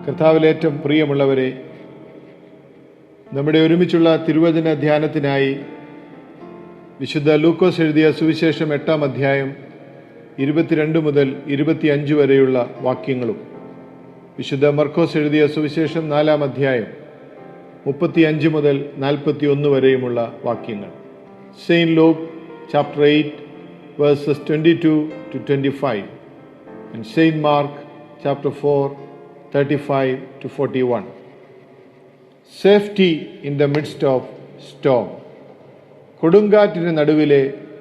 കർത്താവിലേറ്റവും പ്രിയമുള്ളവരെ, നമ്മുടെ ഒരുമിച്ചുള്ള തിരുവചന ധ്യാനത്തിനായി വിശുദ്ധ ലൂക്കോസ് എഴുതിയ സുവിശേഷം 8-ാം അധ്യായം 22 മുതൽ 25 വരെയുള്ള വാക്യങ്ങളും, വിശുദ്ധ മർക്കോസ് എഴുതിയ സുവിശേഷം 4-ാം അധ്യായം 35 മുതൽ 41 വരെയുമുള്ള വാക്യങ്ങൾ. Saint Luke chapter 8 verses 22 to 25 and Saint Mark chapter 4 35 to 41. Safety in the midst of storm. കൊടുങ്കാറ്റിന് നടുവിലെ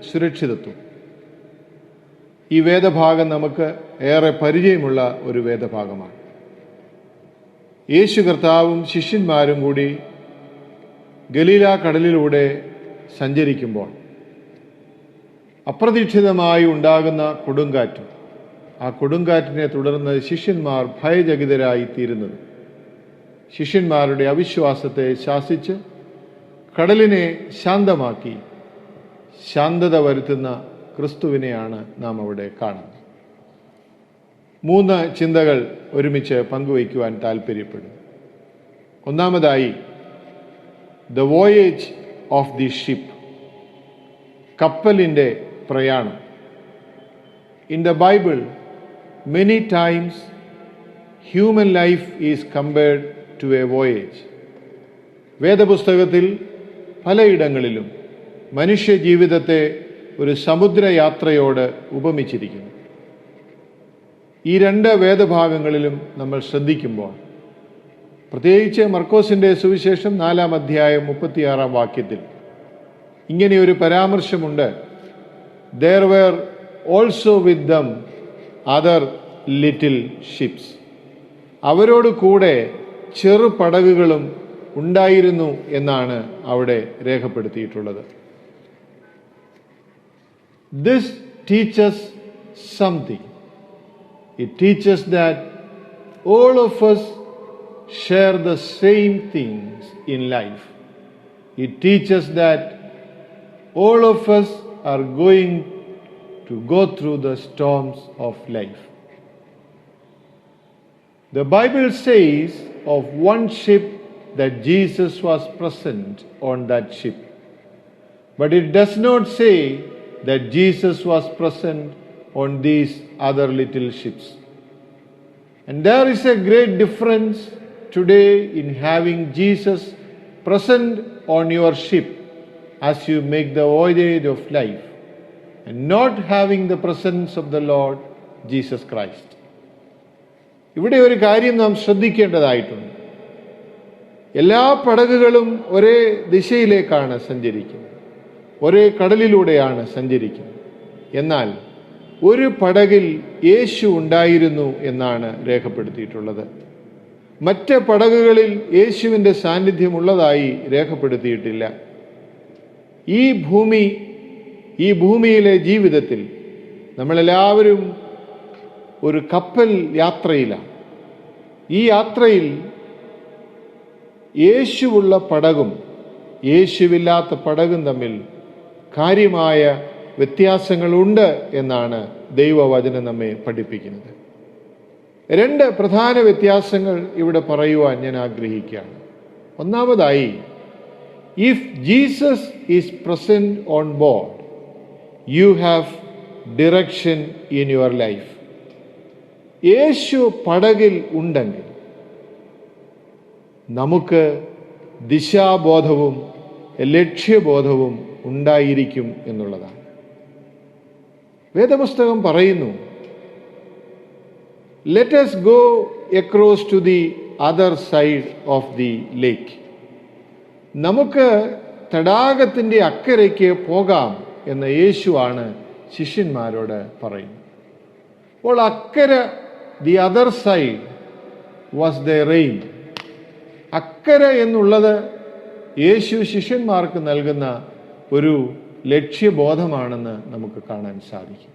സുരക്ഷിതത്വം. ഈ വേദഭാഗം നമുക്ക് ഏറെ പരിചയമുള്ള ഒരു വേദഭാഗമാണ്. യേശു കർത്താവും ശിഷ്യന്മാരും കൂടി ഗലീല കടലിലൂടെ സഞ്ചരിക്കുമ്പോൾ അപ്രതീക്ഷിതമായി ഉണ്ടാകുന്ന കൊടുങ്കാറ്റ്, ആ കൊടുങ്കാറ്റിനെ തുടർന്ന് ശിഷ്യന്മാർ ഭയചകിതരായി തീരുന്നത്, ശിഷ്യന്മാരുടെ അവിശ്വാസത്തെ ശാസിച്ച് കടലിനെ ശാന്തമാക്കി ശാന്തത വരുത്തുന്ന ക്രിസ്തുവിനെയാണ് നാം അവിടെ കാണുന്നത്. 3 ചിന്തകൾ ഒരുമിച്ച് പങ്കുവയ്ക്കുവാൻ താല്പര്യപ്പെടുന്നു. ഒന്നാമതായി, the voyage of the ship, കപ്പലിൻ്റെ പ്രയാണം. In the Bible, many times human life is compared to a voyage. വേദപുസ്തകത്തിൽ പലയിടങ്ങളിലും മനുഷ്യ ജീവിതത്തെ ഒരു സമുദ്രയാത്രയോട് ഉപമിച്ചിരിക്കുന്നു. ഈ 2 വേദഭാഗങ്ങളിലും നമ്മൾ ശ്രദ്ധിക്കുമ്പോൾ, പ്രത്യേകിച്ച് മർക്കോസിൻ്റെ സുവിശേഷം 4-ാം അധ്യായം 36-ാം വാക്യത്തിൽ ഇങ്ങനെയൊരു പരാമർശമുണ്ട്: There were also with them other little ships. അവരോട് കൂടെ ചെറു പടകുകളും ഉണ്ടായിരുന്നു എന്നാണ് അവിടെ രേഖപ്പെടുത്തിയിട്ടുള്ളത്. This teaches something. It teaches that all of us share the same things in life. It teaches that all of us are going to go through the storms of life. The Bible says of one ship that Jesus was present on that ship, but it does not say that Jesus was present on these other little ships. And there is a great difference today in having Jesus present on your ship as you make the voyage of life, and not having the presence of the Lord Jesus Christ. ഇവിടെ ഒരു കാര്യം നാം ശ്രദ്ധിക്കേണ്ടതായിട്ടുണ്ട്. എല്ലാ പടകുകളും ഒരേ ദിശയിലേക്കാണ് സഞ്ചരിക്കുന്നത്, ഒരേ കടലിലൂടെയാണ് സഞ്ചരിക്കുന്നത്. എന്നാൽ ഒരു പടകിൽ യേശു ഉണ്ടായിരുന്നു എന്നാണ് രേഖപ്പെടുത്തിയിട്ടുള്ളത്. മറ്റ് പടകുകളിൽ യേശുവിൻ്റെ സാന്നിധ്യമുള്ളതായി രേഖപ്പെടുത്തിയിട്ടില്ല. ഈ ഭൂമിയിലെ ജീവിതത്തിൽ നമ്മളെല്ലാവരും ഒരു കപ്പൽ യാത്രയിലാണ്. ഈ യാത്രയിൽ യേശുവുള്ള പടകും യേശുവില്ലാത്ത പടകും തമ്മിൽ കാര്യമായ വ്യത്യാസങ്ങളുണ്ട് എന്നാണ് ദൈവവചനം നമ്മെ പഠിപ്പിക്കുന്നത്. 2 പ്രധാന വ്യത്യാസങ്ങൾ ഇവിടെ പറയുവാൻ ഞാൻ ആഗ്രഹിക്കുകയാണ്. ഒന്നാമതായി, if Jesus is present on board, you have direction in your life. യേശു പടകിൽ ഉണ്ടെങ്കിൽ നമുക്ക് ദിശാബോധവും ലക്ഷ്യബോധവും ഉണ്ടായിരിക്കും എന്നുള്ളതാണ്. വേദപുസ്തകം പറയുന്നു, let us go across to the other side of the lake. നമുക്ക് തടാകത്തിൻ്റെ അക്കരയ്ക്ക് പോകാം എന്ന് യേശുവാണ് ശിഷ്യന്മാരോട് പറയുന്നത്. അപ്പോൾ അക്കര, the other side was the rain. അക്കര എന്നുള്ളത് യേശു ശിഷ്യന്മാർക്ക് നൽകുന്ന ഒരു ലക്ഷ്യബോധമാണെന്ന് നമുക്ക് കാണാൻ സാധിക്കും.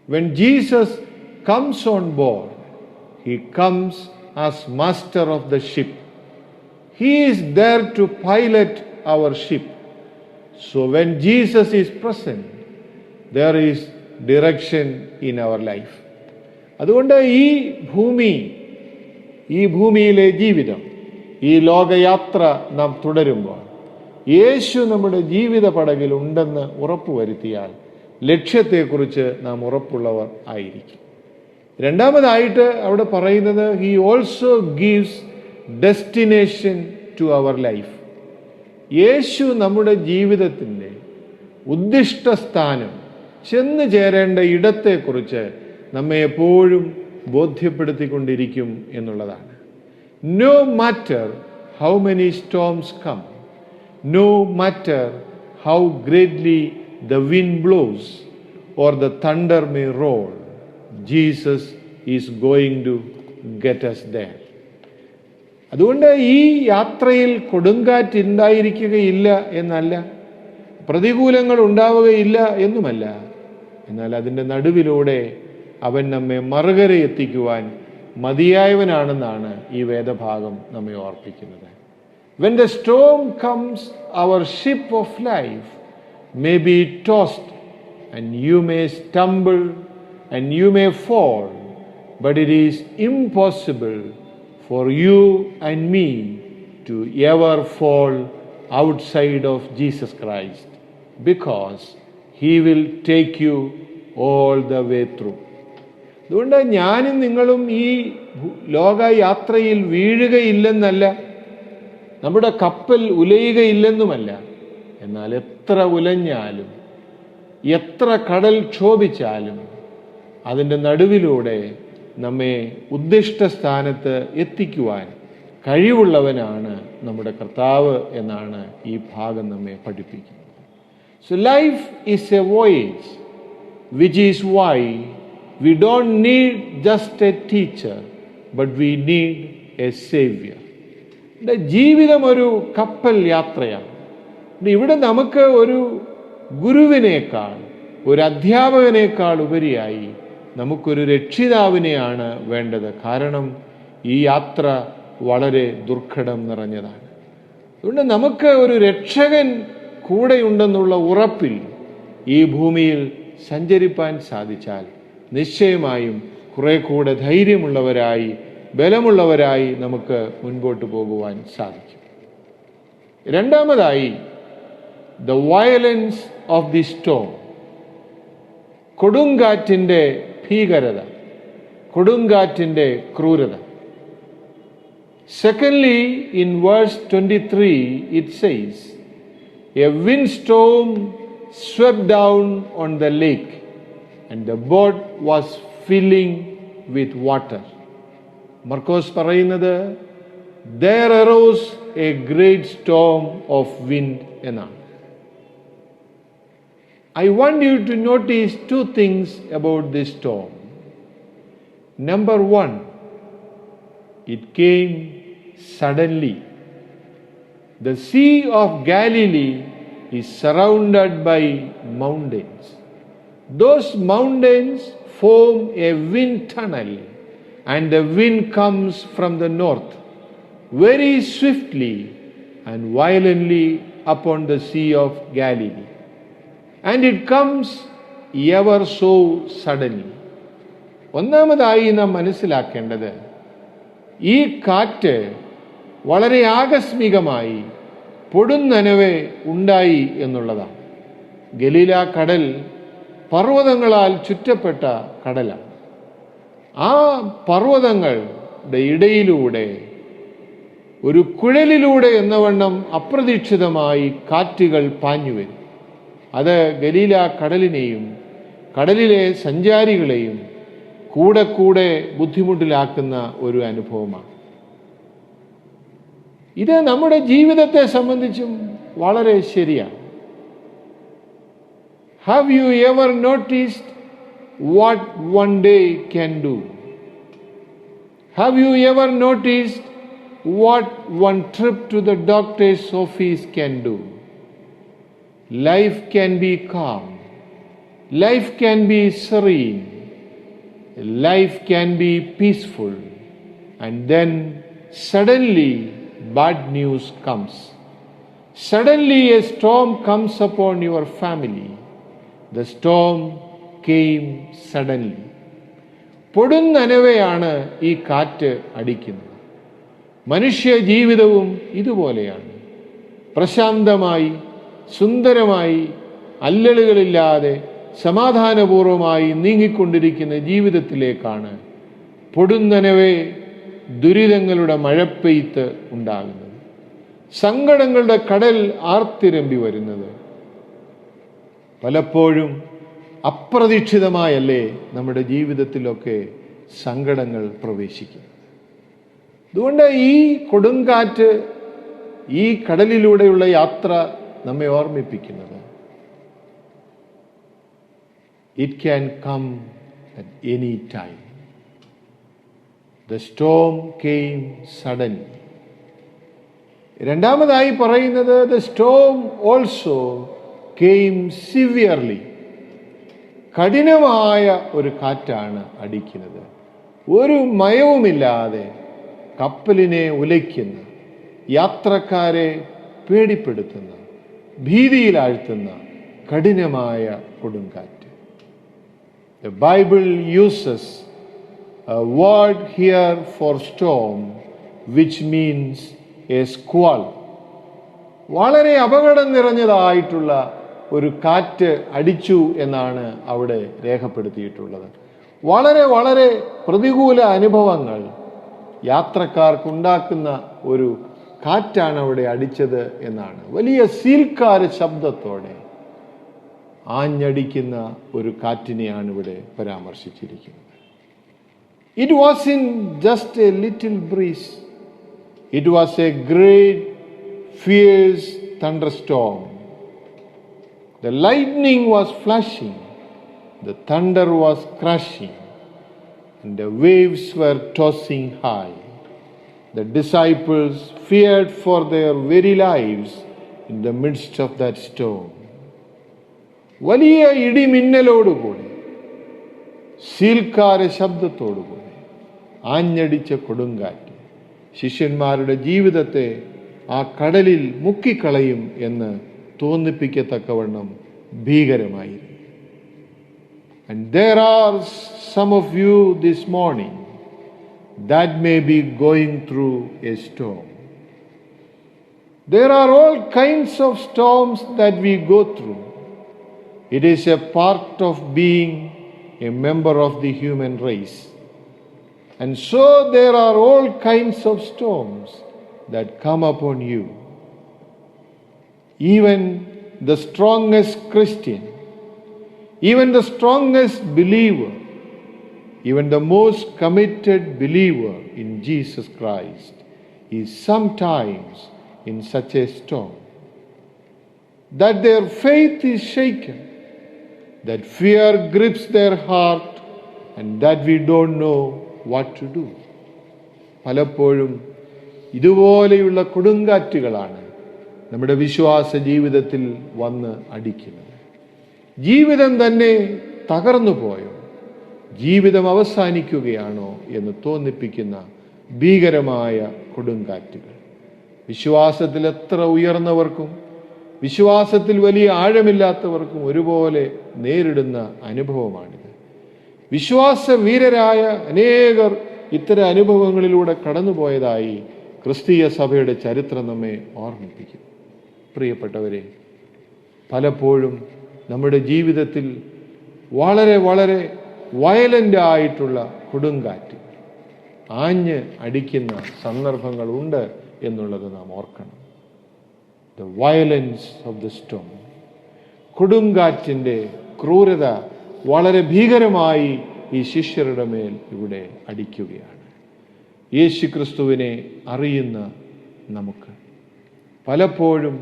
When Jesus comes on board, he comes as master of the ship. He is there to pilot our ship. So when Jesus is present, there is direction in our life. അതുകൊണ്ട് ഈ ഭൂമി ഈ ഭൂമിയിലെ ജീവിതം, ഈ ലോകയാത്ര നാം തുടരുമ്പോൾ യേശു നമ്മുടെ ജീവിത പടകിൽ ഉണ്ടെന്ന് ഉറപ്പുവരുത്തിയാൽ ലക്ഷ്യത്തെക്കുറിച്ച് നാം ഉറപ്പുള്ളവർ ആയിരിക്കും. രണ്ടാമതായിട്ട് അവിടെ പറയുന്നത്, he also gives destination to our life. യേശു നമ്മുടെ ജീവിതത്തിൻ്റെ ഉദ്ദിഷ്ട സ്ഥാനം, ചെന്ന് ചേരേണ്ട ഇടത്തെക്കുറിച്ച് നമ്മെ എപ്പോഴും ബോധ്യപ്പെടുത്തിക്കൊണ്ടിരിക്കും എന്നുള്ളതാണ്. No matter how many storms come, no matter how greatly the wind blows or the thunder may roll, Jesus is going to get us there. അതുകൊണ്ട് ഈ യാത്രയിൽ കൊടുങ്കാറ്റ് ഉണ്ടായിരിക്കുകയില്ല എന്നല്ല, പ്രതികൂലങ്ങൾ ഉണ്ടാവുകയില്ല എന്നുമല്ല. എന്നാൽ അതിൻ്റെ നടുവിലൂടെ അവൻ നമ്മെ മറുകര എത്തിക്കുവാൻ മതിയായവനാണെന്നാണ് ഈ വേദഭാഗം നമ്മെ ഓർപ്പിക്കുന്നത്. When the storm comes, our ship of life may be tossed and you may stumble and you may fall, but it is impossible for you and me to ever fall outside of Jesus Christ, because He will take you all the way through. അതുകൊണ്ട് ഞാനും നിങ്ങളും ഈ ലോകയാത്രയിൽ വീഴുകയില്ലെന്നല്ല, നമ്മുടെ കപ്പൽ ഉലയുകയില്ലെന്നുമല്ല. എന്നാൽ എത്ര ഉലഞ്ഞാലും എത്ര കടൽ ക്ഷോഭിച്ചാലും അതിൻ്റെ നടുവിലൂടെ നമ്മെ ഉദ്ദിഷ്ട സ്ഥാനത്ത് എത്തിക്കുവാൻ കഴിവുള്ളവനാണ് നമ്മുടെ കർത്താവ് എന്നാണ് ഈ ഭാഗം നമ്മെ പഠിപ്പിക്കുന്നത്. So life is a voyage, which is why we don't need just a teacher, but we need a saviour. ജീവിതം ഒരു കപ്പൽ യാത്രയാണ്. ഇവിടെ നമുക്ക് ഒരു ഗുരുവിനേക്കാൾ, ഒരു അധ്യാപകനേക്കാൾ ഉപരിയായി നമുക്കൊരു രക്ഷിതാവിനെയാണ് വേണ്ടത്. കാരണം ഈ യാത്ര വളരെ ദുർഘടം നിറഞ്ഞതാണ്. അതുകൊണ്ട് നമുക്ക് ഒരു രക്ഷകൻ കൂടെയുണ്ടെന്നുള്ള ഉറപ്പിൽ ഈ ഭൂമിയിൽ സഞ്ചരിപ്പാൻ സാധിച്ചാൽ നിശ്ചയമായും കുറെ കൂടെ ധൈര്യമുള്ളവരായി, ബലമുള്ളവരായി നമുക്ക് മുൻപോട്ട് പോകുവാൻ സാധിക്കും. രണ്ടാമതായി, the violence of the storm, കൊടുങ്കാറ്റിൻ്റെ ഭീകരത, കൊടുങ്കാറ്റിൻ്റെ ക്രൂരത. Secondly, in verse 23 it says, a windstorm swept down on the lake and the boat was filling with water. മർക്കോസ് പറയുന്നത്, there arose a great storm of wind എന്നാണ്. I want you to notice two things about this storm. Number one, it came suddenly. The Sea of Galilee is surrounded by mountains. Those mountains form a wind tunnel, and the wind comes from the north very swiftly and violently upon the Sea of Galilee. And it comes ever so suddenly. ഒന്നാമതായി നാം മനസ്സിലാക്കേണ്ടത്, ഈ കാറ്റ് വളരെ ആകസ്മികമായി പൊടുന്നനവെ ഉണ്ടായി എന്നുള്ളതാണ്. ഗലീല കടൽ പർവ്വതങ്ങളാൽ ചുറ്റപ്പെട്ട കടലാണ്. ആ പർവ്വതങ്ങളുടെ ഇടയിലൂടെ ഒരു കുഴലിലൂടെ എന്നവണ്ണം അപ്രതീക്ഷിതമായി കാറ്റുകൾ പാഞ്ഞു വരും. അത് ഗലീല കടലിനെയും കടലിലെ സഞ്ചാരികളെയും കൂടെ കൂടെ ബുദ്ധിമുട്ടിലാക്കുന്ന ഒരു അനുഭവമാണ്. ഇത് നമ്മുടെ ജീവിതത്തെ സംബന്ധിച്ചും വളരെ ശരിയാണ്. Have you ever noticed what one day can do? Have you ever noticed what one trip to the doctor's office can do? Life can be calm. Life can be serene. Life can be peaceful. And then suddenly bad news comes. Suddenly a storm comes upon your family. The storm came suddenly. പൊടുന്നനവെയാണ് ഈ കാറ്റ് അടിക്കുന്നത്. മനുഷ്യ ജീവിതവും ഇതുപോലെയാണ്. പ്രശാന്തമായി, സുന്ദരമായി, അല്ലലുകളില്ലാതെ സമാധാനപൂർവമായി നീങ്ങിക്കൊണ്ടിരിക്കുന്ന ജീവിതത്തിലേക്കാണ് പൊടുന്നനവേ ദുരിതങ്ങളുടെ മഴപ്പെയ്ത്ത് ഉണ്ടാകുന്നത്, സങ്കടങ്ങളുടെ കടൽ ആർത്തിരമ്പി വരുന്നത്. പലപ്പോഴും അപ്രതീക്ഷിതമായല്ലേ നമ്മുടെ ജീവിതത്തിലൊക്കെ സങ്കടങ്ങൾ പ്രവേശിക്കുന്നത്. അതുകൊണ്ട് ഈ കൊടുങ്കാറ്റ്, ഈ കടലിലൂടെയുള്ള യാത്ര നമ്മെ ഓർമ്മിപ്പിക്കുന്നത്, it can come at any time. The storm came suddenly. രണ്ടാമതായി പറയുന്നത്, the storm also came severely. കഠിനമായ ഒരു കാറ്റാണ് അടിക്കുന്നത്. ഒരു മയവുമില്ലാതെ കപ്പലിനെ ഉലയ്ക്കുന്ന, യാത്രക്കാരെ പേടിപ്പെടുത്തുന്ന, ഭീതിയിലാഴ്ത്തുന്ന കഠിനമായ കൊടുങ്കാറ്റ്. The Bible uses a word here for storm which means a squall. വളരെ അപകടം നിറഞ്ഞതായിട്ടുള്ള ഒരു കാറ്റ് അടിച്ചു എന്നാണ് അവിടെ രേഖപ്പെടുത്തിയിട്ടുള്ളത്. വളരെ വളരെ പ്രതികൂല അനുഭവങ്ങൾ യാത്രക്കാർക്കുണ്ടാക്കുന്ന ഒരു കാറ്റാണ് അവിടെ അടിച്ചത് എന്നാണ്. വലിയ സീൽക്കാര ശബ്ദത്തോടെ ആഞ്ഞടിക്കുന്ന ഒരു കാറ്റിനെയാണ് ഇവിടെ പരാമർശിച്ചിരിക്കുന്നത്. It wasn't just a little breeze. It was a great, fierce thunderstorm. The lightning was flashing, the thunder was crashing, and the waves were tossing high. The disciples feared for their very lives in the midst of that storm. വലിയ ഇടിമിന്നലോടുകൂടി, സീൽക്കാര ശബ്ദത്തോടുകൂടി ആഞ്ഞടിച്ച കൊടുങ്കാറ്റ് ശിഷ്യന്മാരുടെ ജീവിതത്തെ ആ കടലിൽ മുക്കിക്കളയും എന്ന് തോന്നിപ്പിക്കത്തക്കവണ്ണം ഭീകരമായിരുന്നു. And there are some of you this morning that may be going through a storm. There are all kinds of storms that we go through. It is a part of being a member of the human race. And so there are all kinds of storms that come upon you. Even the strongest Christian, even the strongest believer, even the most committed believer in Jesus Christ is sometimes in such a storm. That their faith is shaken, that fear grips their heart, and that we don't know what to do. പലപ്പോഴും ഇതുപോലെയുള്ള കൊടുങ്കാറ്റുകളാണ് നമ്മുടെ വിശ്വാസ ജീവിതത്തിൽ വന്ന് അടിക്കുന്നത്. ജീവിതം തന്നെ തകർന്നു പോയോ, ജീവിതം അവസാനിക്കുകയാണോ എന്ന് തോന്നിപ്പിക്കുന്ന ഭീകരമായ കൊടുങ്കാറ്റുകൾ വിശ്വാസത്തിൽ എത്ര ഉയർന്നവർക്കും വിശ്വാസത്തിൽ വലിയ ആഴമില്ലാത്തവർക്കും ഒരുപോലെ നേരിടുന്ന അനുഭവമാണിത്. വിശ്വാസവീരരായ അനേകർ ഇത്തരം അനുഭവങ്ങളിലൂടെ കടന്നുപോയതായി ക്രിസ്തീയ സഭയുടെ ചരിത്രം നമ്മെ ഓർമ്മിപ്പിക്കും. പ്രിയപ്പെട്ടവരെ, പലപ്പോഴും നമ്മുടെ ജീവിതത്തിൽ വളരെ വളരെ വയലൻ്റ് ആയിട്ടുള്ള കൊടുങ്കാറ്റ് ആഞ്ഞ് അടിക്കുന്ന സന്ദർഭങ്ങളുണ്ട് എന്നുള്ളത് നാം ഓർക്കണം. The violence of the storm. കൊടുങ്കാറ്റിൻ്റെ ക്രൂരത വളരെ ഭീകരമായി ഈ ശിഷ്യരുടെ മേൽ ഇവിടെ അടിക്കുകയാണ്. യേശുക്രിസ്തുവിനെ അറിയുന്ന നമുക്ക് പലപ്പോഴും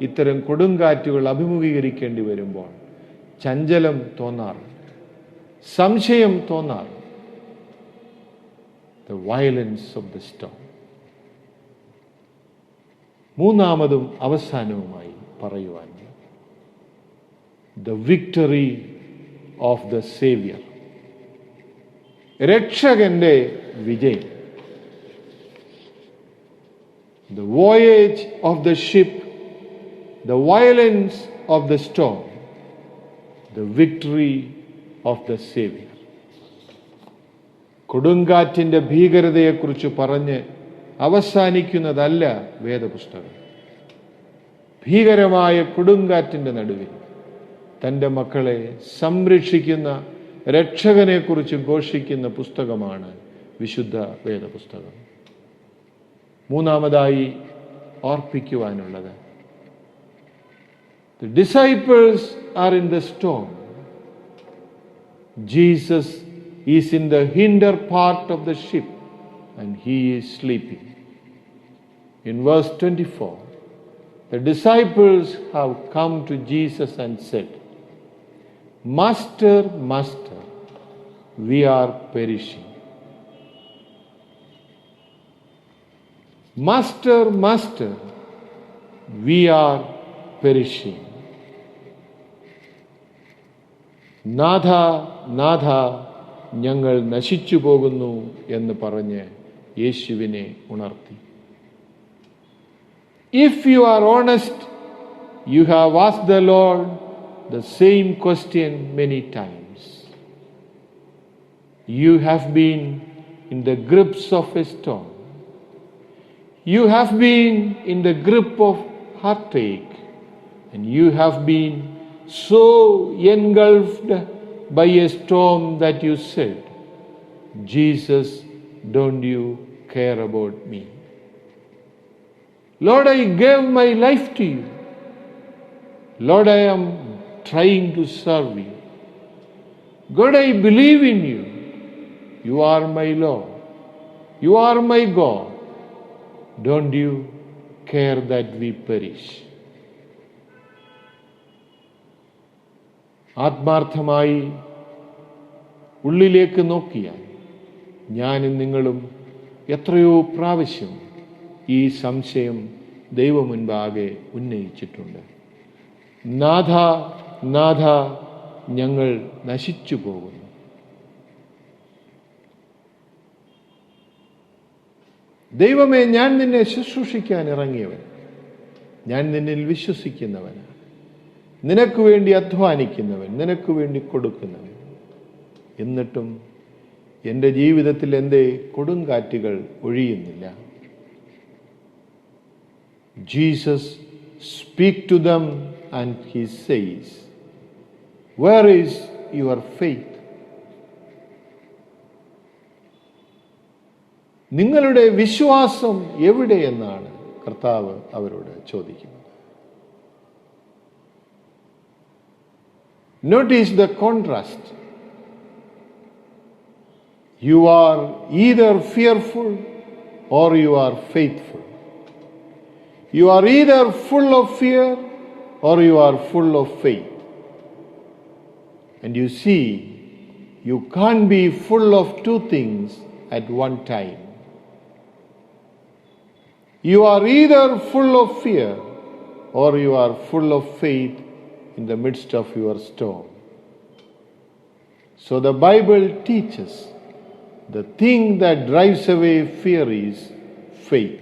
ഇത്തരം കൊടുങ്കാറ്റുകൾ അഭിമുഖീകരിക്കേണ്ടി വരുമ്പോൾ ചഞ്ചലം തോന്നാറുണ്ട്, സംശയം തോന്നാറുണ്ട്. The violence of the storm. മൂന്നാമതും അവസാനവുമായി പറയുവാൻ, the victory of the Savior. രക്ഷകന്റെ വിജയം. The voyage of the ship, the violence of the storm, the victory of the Savior. കൊടുങ്കാറ്റിൻ്റെ ഭീകരതയെക്കുറിച്ച് പറഞ്ഞ് അവസാനിക്കുന്നതല്ല വേദപുസ്തകം. ഭീകരമായ കൊടുങ്കാറ്റിൻ്റെ നടുവിൽ തൻ്റെ മക്കളെ സംരക്ഷിക്കുന്ന രക്ഷകനെക്കുറിച്ച് ഘോഷിക്കുന്ന പുസ്തകമാണ് വിശുദ്ധ വേദപുസ്തകം. മൂന്നാമതായി ഓർപ്പിക്കുവാനുള്ളത്, the disciples are in the storm. Jesus is in the hinder part of the ship and he is sleeping. In verse 24, the disciples have come to Jesus and said, Master, Master, we are perishing. Master, Master, we are perishing. നാഥ, നാഥ, ഞങ്ങൾ നശിച്ചു പോകുന്നു എന്ന് പറഞ്ഞ് യേശുവിനെ ഉണർത്തി. If you are honest, you have asked the Lord the same question many times. You have been in the grips of a storm. You have been in the grip of heartache, and you have been so engulfed by a storm that you said, Jesus, don't you care about me? Lord, I gave my life to you. Lord, I am trying to serve you. God, I believe in you. You are my Lord. You are my God. Don't you care that we perish? ആത്മാർത്ഥമായി ഉള്ളിലേക്ക് നോക്കിയാൽ ഞാനും നിങ്ങളും എത്രയോ പ്രാവശ്യം ഈ സംശയം ദൈവമുൻപാകെ ഉന്നയിച്ചിട്ടുണ്ട്. നാഥ, നാഥ, ഞങ്ങൾ നശിച്ചു പോകുന്നു. ദൈവമേ, ഞാൻ നിന്നെ ശുശ്രൂഷിക്കാൻ ഇറങ്ങിയവൻ, ഞാൻ നിന്നിൽ വിശ്വസിക്കുന്നവനാണ്, നിനക്ക് വേണ്ടി അധ്വാനിക്കുന്നവൻ, നിനക്ക് വേണ്ടി കൊടുക്കുന്നവൻ. എന്നിട്ടും എൻ്റെ ജീവിതത്തിൽ എന്തേ കൊടുങ്കാറ്റുകൾ ഒഴിയുന്നില്ല? Jesus speak to them and he says, where is your faith? നിങ്ങളുടെ വിശ്വാസം എവിടെയെന്നാണ് കർത്താവ് അവരോട് ചോദിക്കുന്നത്. Notice the contrast. You are either fearful or you are faithful. You are either full of fear or you are full of faith. And you see, you can't be full of two things at one time. You are either full of fear or you are full of faith in the midst of your storm. So the Bible teaches the thing that drives away fear is faith.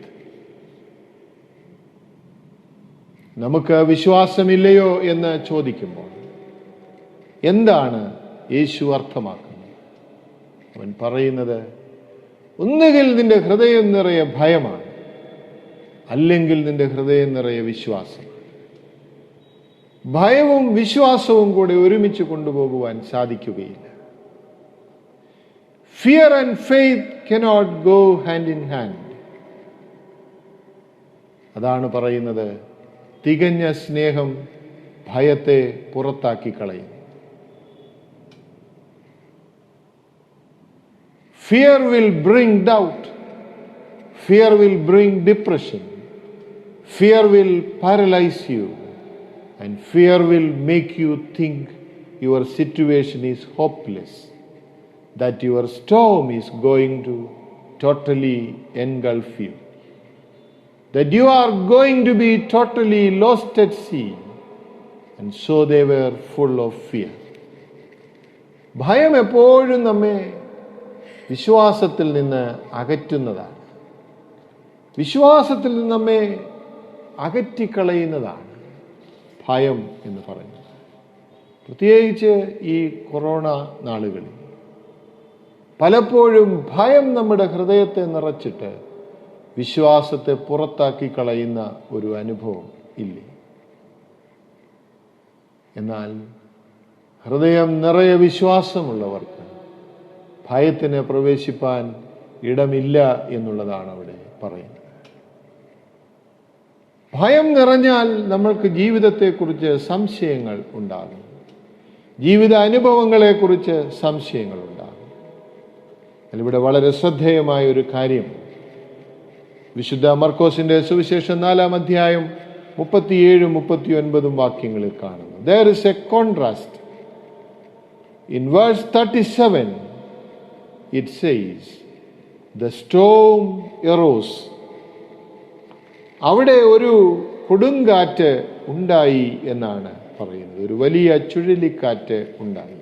നമുക്ക് വിശ്വാസമില്ലയോ എന്ന് ചോദിക്കുമ്പോൾ എന്താണ് യേശു അർത്ഥമാക്കുന്നത്? അവൻ പറയുന്നത്, ഒന്നുകിൽ നിന്റെ ഹൃദയം നിറയെ ഭയമാണ്, അല്ലെങ്കിൽ നിന്റെ ഹൃദയം നിറയെ വിശ്വാസം. ഭയവും വിശ്വാസവും കൂടെ ഒരുമിച്ച് കൊണ്ടുപോകുവാൻ സാധിക്കുകയില്ല. Fear and faith cannot go hand in hand. അതാണ് പറയുന്നത്, തികഞ്ഞ സ്നേഹം ഭയത്തെ പുറത്താക്കി കളയും. Fear will bring doubt. Fear will bring depression. Fear will paralyze you. And fear will make you think your situation is hopeless, that your storm is going to totally engulf you, that you are going to be totally lost at sea. And so they were full of fear. ഭയം എപ്പോഴും നമ്മെ വിശ്വാസത്തിൽ നിന്ന് അകറ്റുന്നതാണ്, വിശ്വാസത്തിൽ നിന്ന് നമ്മെ അകറ്റിക്കളയുന്നതാണ് ഭയം എന്ന് പറയുന്നത്. പ്രത്യേകിച്ച് ഈ കൊറോണ നാളുകളിൽ പലപ്പോഴും ഭയം നമ്മുടെ ഹൃദയത്തെ നിറച്ചിട്ട് വിശ്വാസത്തെ പുറത്താക്കി കളയുന്ന ഒരു അനുഭവം ഇല്ലേ? എന്നാൽ ഹൃദയം നിറയെ വിശ്വാസമുള്ളവർക്ക് ഭയത്തിന് പ്രവേശിപ്പാൻ ഇടമില്ല എന്നുള്ളതാണ് അവിടെ പറയുന്നത്. ഭയം നിറഞ്ഞാൽ നമ്മൾക്ക് ജീവിതത്തെക്കുറിച്ച് സംശയങ്ങൾ ഉണ്ടാകും, ജീവിത അനുഭവങ്ങളെക്കുറിച്ച് സംശയങ്ങൾ ഉണ്ടാകും. അതിലിവിടെ വളരെ ശ്രദ്ധേയമായ ഒരു കാര്യം വിശുദ്ധ മർക്കോസിന്റെ സുവിശേഷം 4-ാം അധ്യായം 37-39 വാക്യങ്ങളിൽ കാണുന്നു. There is a contrast. In verse 37 it says, the storm arose. അവിടെ ഒരു കൊടുങ്കാറ്റ് ഉണ്ടായി എന്നാണ് പറയുന്നത്. ഒരു വലിയ ചുഴലിക്കാറ്റ് ഉണ്ടായി.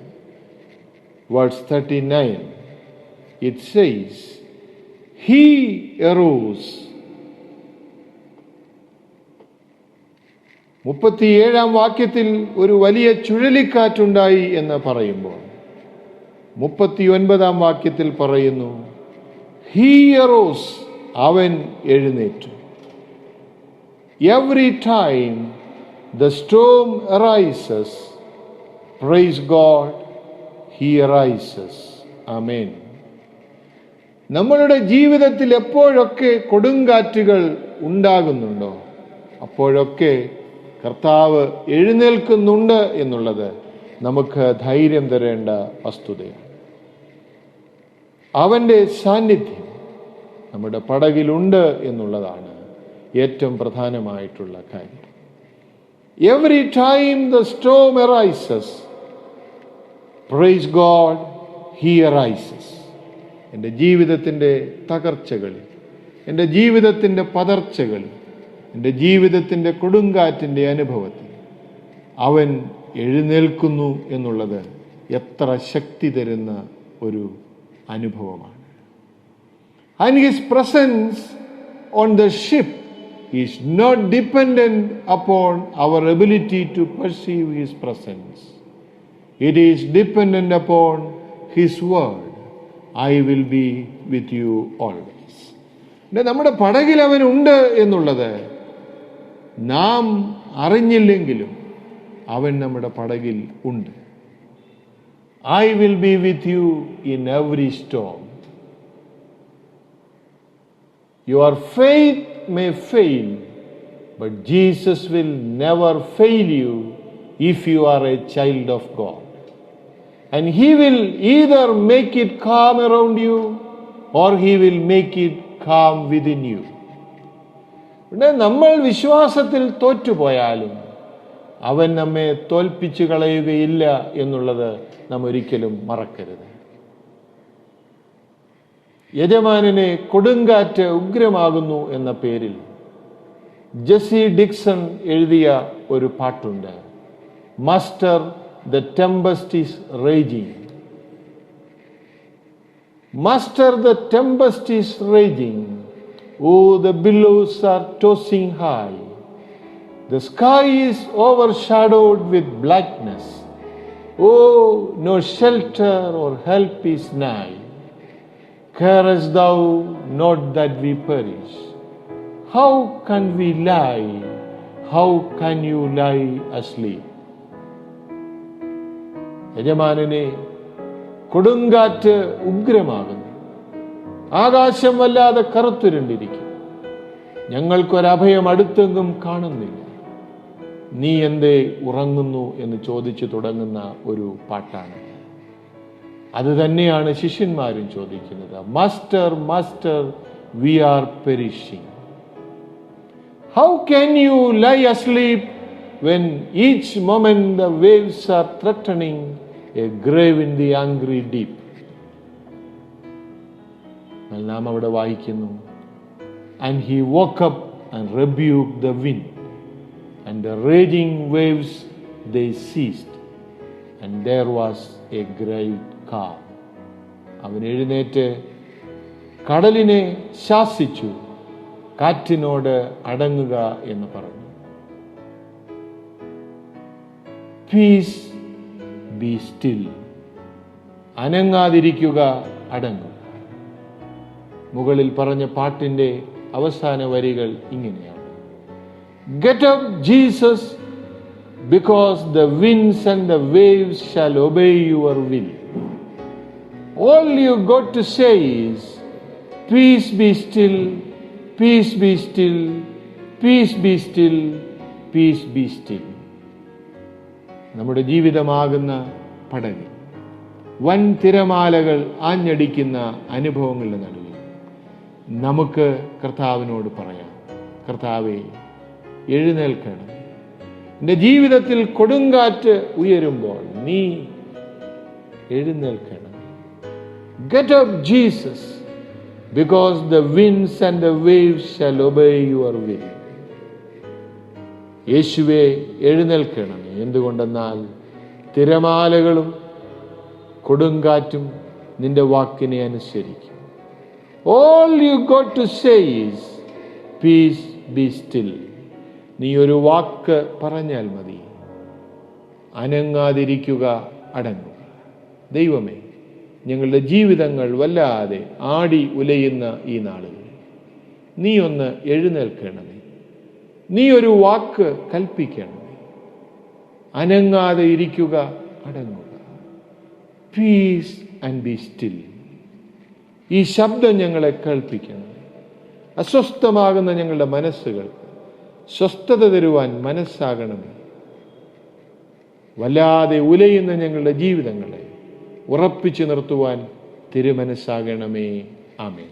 Verse 39 it says, he arose. 37-ാം വാക്യത്തിൽ ഒരു വലിയ ചുഴലിക്കാറ്റുണ്ടായി എന്ന് പറയുമ്പോൾ 39-ാം വാക്യത്തിൽ പറയുന്നു, he arose, അവൻ എഴുന്നേറ്റു. Every time the storm arises, praise God, he arises. Amen. നമ്മളുടെ ജീവിതത്തിൽ എപ്പോഴൊക്കെ കൊടുങ്കാറ്റുകൾ ഉണ്ടാകുന്നുണ്ടോ അപ്പോഴൊക്കെ കർത്താവ് എഴുന്നേൽക്കുന്നുണ്ട് എന്നുള്ളത് നമുക്ക് ധൈര്യം തരേണ്ട വസ്തുതയാണ്. അവൻ്റെ സാന്നിധ്യം നമ്മുടെ പടകിലുണ്ട് എന്നുള്ളതാണ് ഏറ്റവും പ്രധാനമായിട്ടുള്ള കാര്യം. Every time the storm arises, praise God, he arises. എൻ്റെ ജീവിതത്തിൻ്റെ തകർച്ചകളിൽ, എൻ്റെ ജീവിതത്തിൻ്റെ പതർച്ചകളിൽ, എൻ്റെ ജീവിതത്തിൻ്റെ കൊടുങ്കാറ്റിൻ്റെ അനുഭവത്തിൽ അവൻ എഴുന്നേൽക്കുന്നു എന്നുള്ളത് എത്ര ശക്തി തരുന്ന ഒരു അനുഭവമാണ്. And his presence on the ship is not dependent upon our ability to perceive his presence. It is dependent upon his word. I will be with you always. നമ്മുടെ പടകിൽ അവൻ ഉണ്ട് എന്നുള്ളത് നാം അറിഞ്ഞില്ലെങ്കിലും അവൻ നമ്മുടെ പടകിൽ ഉണ്ട്. I will be with you in every storm. Your faith may fail, but Jesus will never fail you if you are a child of God. And he will either make it calm around you or he will make it calm within you. നമ്മൾ വിശ്വാസത്തിൽ തോറ്റുപോയാലും അവൻ നമ്മെ തോൽപ്പിച്ചു കളയുകയില്ല എന്നുള്ളത് നാം ഒരിക്കലും മറക്കരുത്. യജമാനനെ കൊടുങ്കാറ്റ് ഉഗ്രമാകുന്നു എന്ന പേരിൽ ജെസ്സി ഡിക്സൺ എഴുതിയ ഒരു പാട്ടുണ്ട്. Master, the tempest is raging. Master, the tempest is raging. Oh, the billows are tossing high. The sky is overshadowed with blackness. Oh, no shelter or help is nigh. Carest thou not that we perish? How can we lie? How can you lie asleep? യജമാനനെ കൊടുങ്കാറ്റ് ഉഗ്രമാകുന്നു, ആകാശം വല്ലാതെ കറുത്തുരുണ്ടിരിക്കും, ഞങ്ങൾക്കൊരഭയം അടുത്തെങ്കും കാണുന്നില്ല, നീ എന്തേ ഉറങ്ങുന്നു എന്ന് ചോദിച്ചു തുടങ്ങുന്ന ഒരു പാട്ടാണ്. അത് തന്നെയാണ് ശിഷ്യന്മാരും ചോദിക്കുന്നത്. Master, master, we are perishing. How can you lie asleep when each moment the waves are threatening a grave in the angry deep? നാം അവിടെ വായിക്കുന്നു, and he woke up and rebuked the wind, and the raging waves they ceased, and there was a great calm. അവൻ എഴുന്നേറ്റ് കടലിനെ ശാസിച്ചു, കാറ്റിനോട് അടങ്ങുക എന്ന് പറഞ്ഞു. Peace, be still. അനങ്ങാതിരിക്കുക, അടങ്ങുക. മുകളിൽ പറഞ്ഞ പാട്ടിൻ്റെ അവസാന വരികൾ ഇങ്ങനെയാണ്: Get up, Jesus, because the winds and the waves shall obey your will. All you got to say is, peace be still, peace be still, peace be still, peace be still. നമ്മുടെ ജീവിതമാകുന്ന പടകിൽ വൻ തിരമാലകൾ ആഞ്ഞടിക്കുന്ന അനുഭവങ്ങളുടെ നടുവിൽ നമുക്ക് കർത്താവിനോട് പറയാം: കർത്താവേ, എഴുന്നേൽക്കണം. എൻ്റെ ജീവിതത്തിൽ കൊടുങ്കാറ്റ് ഉയരുമ്പോൾ നീ എഴുന്നേൽക്കണം. Get up, Jesus, because the winds and the waves shall obey your will. യേശുവേ, എഴുന്നേൽക്കണം. എന്തുകൊണ്ടെന്നാൽ തിരമാലകളും കൊടുങ്കാറ്റും നിന്റെ വാക്കിനെ അനുസരിക്കും. All you got to say is, peace be still. നീ ഒരു വാക്ക് പറഞ്ഞാൽ മതി, അനങ്ങാതിരിക്കുക, അടങ്ങുക. ദൈവമേ, ഞങ്ങളുടെ ജീവിതങ്ങൾ വല്ലാതെ ആടി ഉലയുന്ന ഈ നാളുകളിൽ നീ ഒന്ന് എഴുന്നേൽക്കണമേ. നീ ഒരു വാക്ക് കൽപ്പിക്കണമേ. അനങ്ങാതെ ഇരിക്കുക, അടങ്ങുക. Peace and be still. ഈ ശബ്ദം ഞങ്ങളെ കേൾപ്പിക്കണം. അസ്വസ്ഥമാകുന്ന ഞങ്ങളുടെ മനസ്സുകൾ സ്വസ്ഥത തരുവാൻ മനസ്സാകണമേ. വല്ലാതെ ഉലയുന്ന ഞങ്ങളുടെ ജീവിതങ്ങളെ ഉറപ്പിച്ചു നിർത്തുവാൻ തിരുമനസ്സാകണമേ. ആമേൻ.